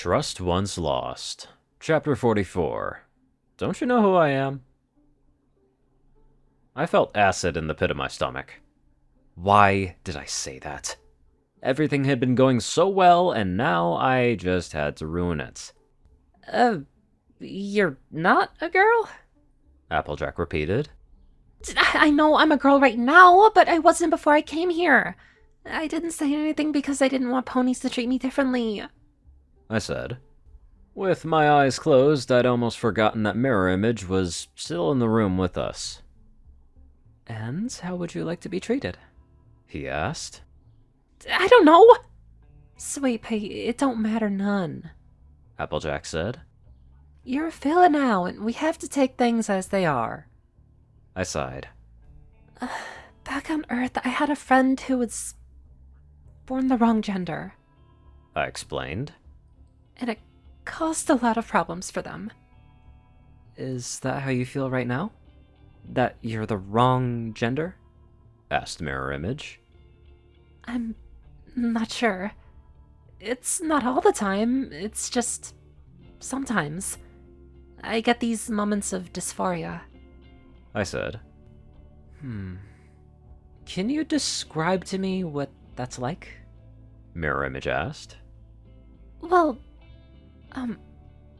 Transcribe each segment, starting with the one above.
Trust Once Lost. Chapter 44. Don't you know who I am? I felt acid in the pit of my stomach. Why did I say that? Everything had been going so well, and now I just had to ruin it. You're not a girl? Applejack repeated. I know I'm a girl right now, but I wasn't before I came here. I didn't say anything because I didn't want ponies to treat me differently. I said. With my eyes closed, I'd almost forgotten that Mirror Image was still in the room with us. And how would you like to be treated? He asked. I don't know. Sweet pea, it don't matter none. Applejack said. You're a fella now, and we have to take things as they are. I sighed. Back on Earth, I had a friend who was born the wrong gender. I explained. And it caused a lot of problems for them. Is that how you feel right now? That you're the wrong gender? Asked Mirror Image. I'm not sure. It's not all the time, it's just sometimes. I get these moments of dysphoria. I said. Can you describe to me what that's like? Mirror Image asked. Well,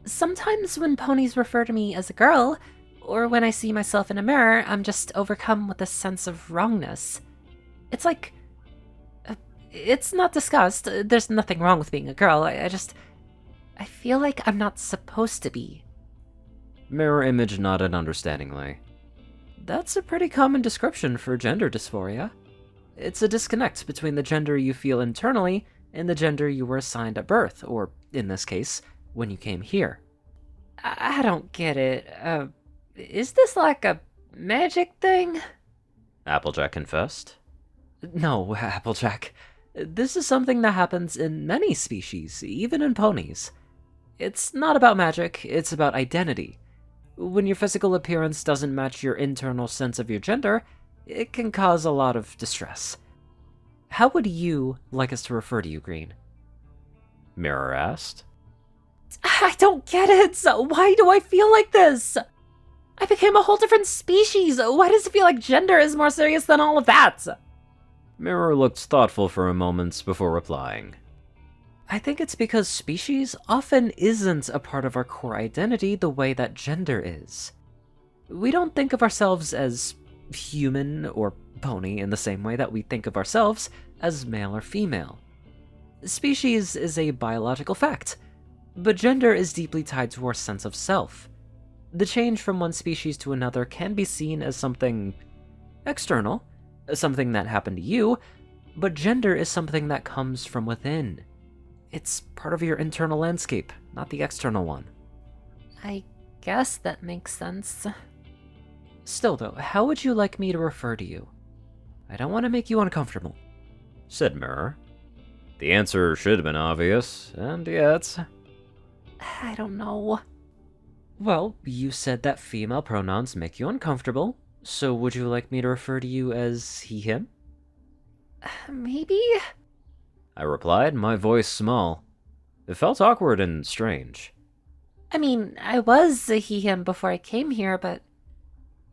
sometimes when ponies refer to me as a girl, or when I see myself in a mirror, I'm just overcome with a sense of wrongness. It's like... it's not disgust. There's nothing wrong with being a girl. I feel like I'm not supposed to be. Mirror Image nodded understandingly. That's a pretty common description for gender dysphoria. It's a disconnect between the gender you feel internally and the gender you were assigned at birth, or, in this case, when you came here. I don't get it. Is this like a magic thing? Applejack confessed. No, Applejack. This is something that happens in many species, even in ponies. It's not about magic, it's about identity. When your physical appearance doesn't match your internal sense of your gender, it can cause a lot of distress. How would you like us to refer to you, Green? Mirror asked. I don't get it! Why do I feel like this? I became a whole different species! Why does it feel like gender is more serious than all of that? Mirror looked thoughtful for a moment before replying. I think it's because species often isn't a part of our core identity the way that gender is. We don't think of ourselves as human or pony in the same way that we think of ourselves as male or female. Species is a biological fact, but gender is deeply tied to our sense of self. The change from one species to another can be seen as something external, something that happened to you, but gender is something that comes from within. It's part of your internal landscape, not the external one. I guess that makes sense. Still though, how would you like me to refer to you? I don't want to make you uncomfortable, said Mirror. The answer should have been obvious, and yet... I don't know. Well, you said that female pronouns make you uncomfortable, so would you like me to refer to you as he, him? Maybe? I replied, my voice small. It felt awkward and strange. I mean, I was a he, him before I came here, but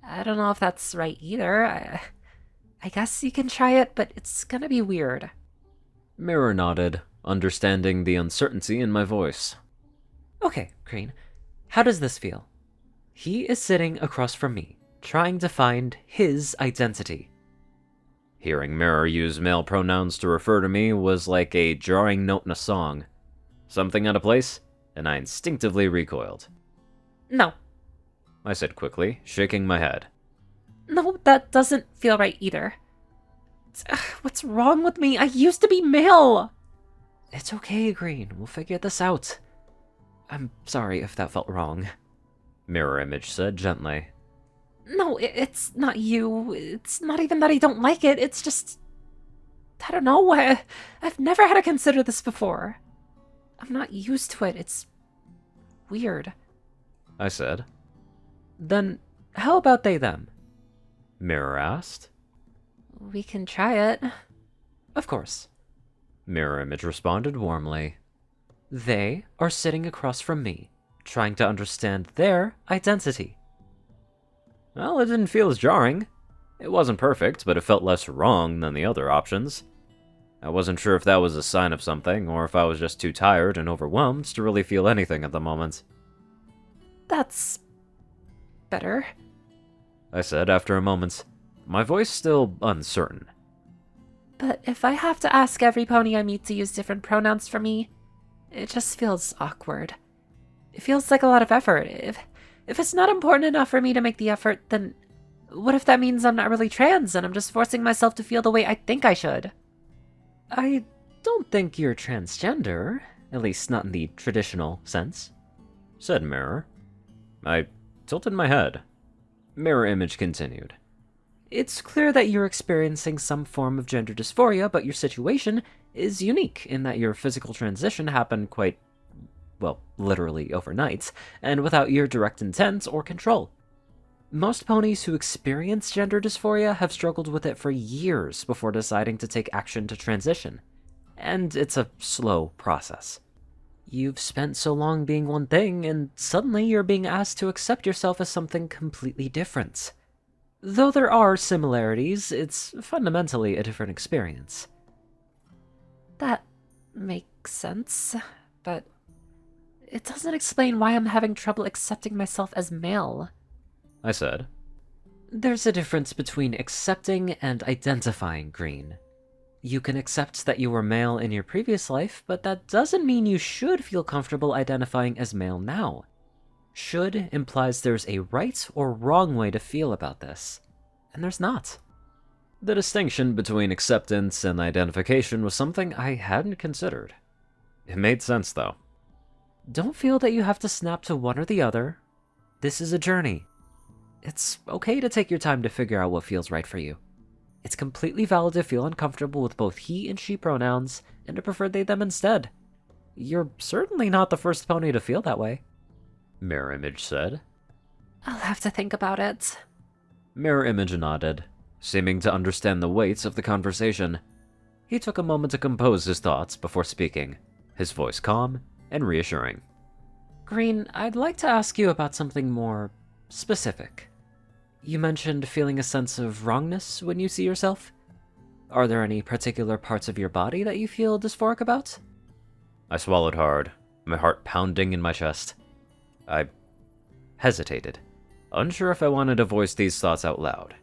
I don't know if that's right either. I guess you can try it, but it's gonna be weird. Mirror nodded, understanding the uncertainty in my voice. Okay, Green, how does this feel? He is sitting across from me, trying to find his identity. Hearing Mirror use male pronouns to refer to me was like a jarring note in a song. Something out of place, and I instinctively recoiled. No. I said quickly, shaking my head. No, that doesn't feel right either. What's wrong with me? I used to be male! It's okay, Green. We'll figure this out. I'm sorry if that felt wrong. Mirror Image said gently. No, it's not you. It's not even that I don't like it. It's just... I don't know. I've never had to consider this before. I'm not used to it. It's weird. I said. Then how about they, them? Mirror asked. We can try it. Of course. Mirror Image responded warmly. They are sitting across from me, trying to understand their identity. Well, it didn't feel as jarring. It wasn't perfect, but it felt less wrong than the other options. I wasn't sure if that was a sign of something, or if I was just too tired and overwhelmed to really feel anything at the moment. That's better. I said after a moment, my voice still uncertain. But if I have to ask every pony I meet to use different pronouns for me, it just feels awkward. It feels like a lot of effort. If it's not important enough for me to make the effort, then what if that means I'm not really trans and I'm just forcing myself to feel the way I think I should? I don't think you're transgender, at least not in the traditional sense, said Mirror. I tilted my head. Mirror Image continued. It's clear that you're experiencing some form of gender dysphoria, but your situation is unique in that your physical transition happened quite, well, literally overnight, and without your direct intent or control. Most ponies who experience gender dysphoria have struggled with it for years before deciding to take action to transition, and it's a slow process. You've spent so long being one thing, and suddenly you're being asked to accept yourself as something completely different. Though there are similarities, it's fundamentally a different experience. That makes sense, but it doesn't explain why I'm having trouble accepting myself as male. I said. There's a difference between accepting and identifying, Green. You can accept that you were male in your previous life, but that doesn't mean you should feel comfortable identifying as male now. Should implies there's a right or wrong way to feel about this, and there's not. The distinction between acceptance and identification was something I hadn't considered. It made sense, though. Don't feel that you have to snap to one or the other. This is a journey. It's okay to take your time to figure out what feels right for you. It's completely valid to feel uncomfortable with both he and she pronouns, and to prefer they them instead. You're certainly not the first pony to feel that way. Mirror Image said. I'll have to think about it. Mirror Image nodded, seeming to understand the weight of the conversation. He took a moment to compose his thoughts before speaking, his voice calm and reassuring. Green, I'd like to ask you about something more specific. You mentioned feeling a sense of wrongness when you see yourself. Are there any particular parts of your body that you feel dysphoric about? I swallowed hard, my heart pounding in my chest. I hesitated, unsure if I wanted to voice these thoughts out loud.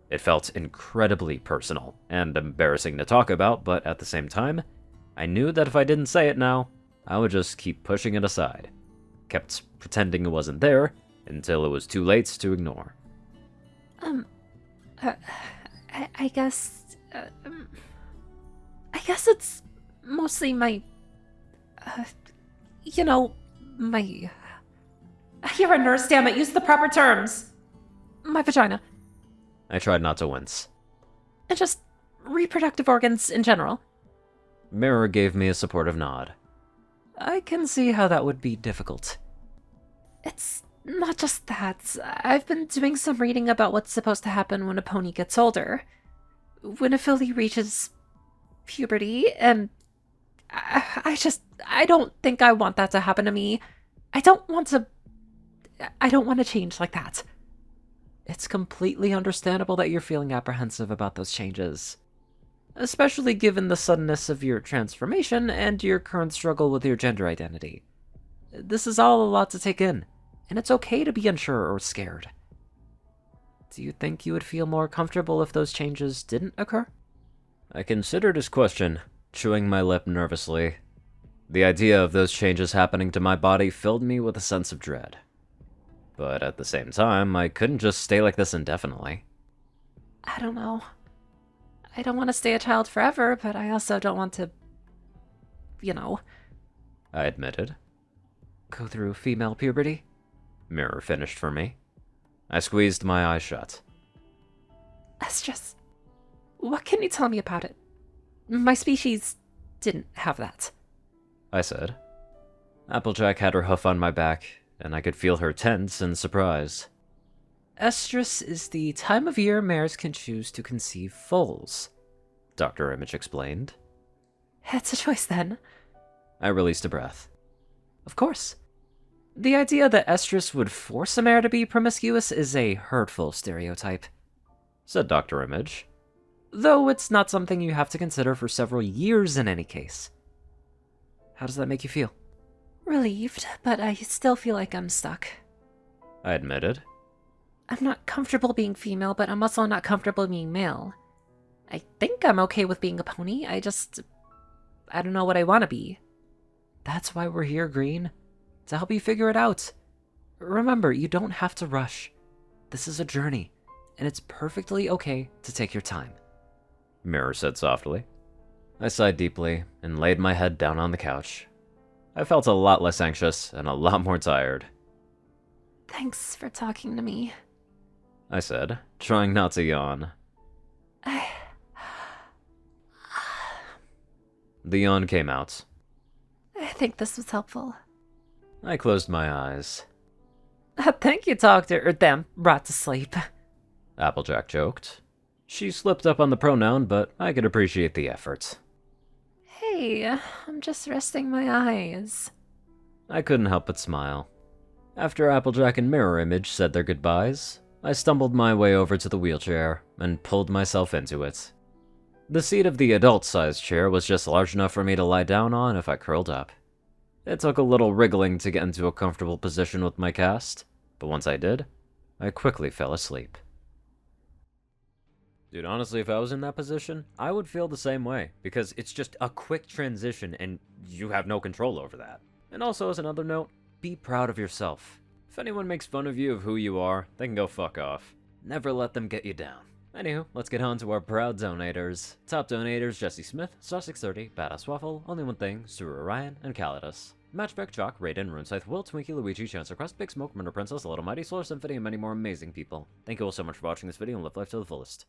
It felt incredibly personal and embarrassing to talk about, but at the same time, I knew that if I didn't say it now, I would just keep pushing it aside. Kept pretending it wasn't there until it was too late to ignore. I guess it's mostly my, my... You're a nurse, damn it, use the proper terms! My vagina. I tried not to wince. And just reproductive organs in general. Mirror gave me a supportive nod. I can see how that would be difficult. It's not just that. I've been doing some reading about what's supposed to happen when a pony gets older. When a filly reaches puberty, and I don't think I want that to happen to me. I don't want to change like that. It's completely understandable that you're feeling apprehensive about those changes, especially given the suddenness of your transformation and your current struggle with your gender identity. This is all a lot to take in, and it's okay to be unsure or scared. Do you think you would feel more comfortable if those changes didn't occur? I considered his question, chewing my lip nervously. The idea of those changes happening to my body filled me with a sense of dread. But at the same time, I couldn't just stay like this indefinitely. I don't know. I don't want to stay a child forever, but I also don't want to, I admitted. Go through female puberty? Mirror finished for me. I squeezed my eyes shut. Estrus, what can you tell me about it? My species didn't have that. I said. Applejack had her hoof on my back, and I could feel her tense in surprise. Estrus is the time of year mares can choose to conceive foals, Dr. Image explained. It's a choice then. I released a breath. Of course. The idea that estrus would force a mare to be promiscuous is a hurtful stereotype, Said Dr. Image. though it's not something you have to consider for several years in any case. How does that make you feel? Relieved, but I still feel like I'm stuck. I admitted. I'm not comfortable being female, but I'm also not comfortable being male. I think I'm okay with being a pony, I don't know what I want to be. That's why we're here, Green. To help you figure it out. Remember, you don't have to rush. This is a journey, and it's perfectly okay to take your time. Mirror said softly. I sighed deeply and laid my head down on the couch. I felt a lot less anxious and a lot more tired. Thanks for talking to me. I said, trying not to yawn. The yawn came out. I think this was helpful. I closed my eyes. Thank you, Doctor, them brought to sleep. Applejack joked. She slipped up on the pronoun, but I could appreciate the effort. Hey, I'm just resting my eyes. I couldn't help but smile. After Applejack and Mirror Image said their goodbyes, I stumbled my way over to the wheelchair and pulled myself into it. The seat of the adult-sized chair was just large enough for me to lie down on if I curled up. It took a little wriggling to get into a comfortable position with my cast, but once I did, I quickly fell asleep. Dude, honestly, if I was in that position, I would feel the same way, because it's just a quick transition and you have no control over that. And also, as another note, be proud of yourself. If anyone makes fun of you of who you are, they can go fuck off. Never let them get you down. Anywho, let's get on to our proud donators. Top donators: Jessie Smith, Star630, BadassWaffle, Onlyonething, Ceru, Orion, and Caladis. Matchback, Jock, Rayden, Runescythe, Will, Twinkie, Luigi, Chancellor, Crust, Big Smoke, Murder Princess, Little Mighty, Solar Symphony, and many more amazing people. Thank you all so much for watching this video and live life to the fullest.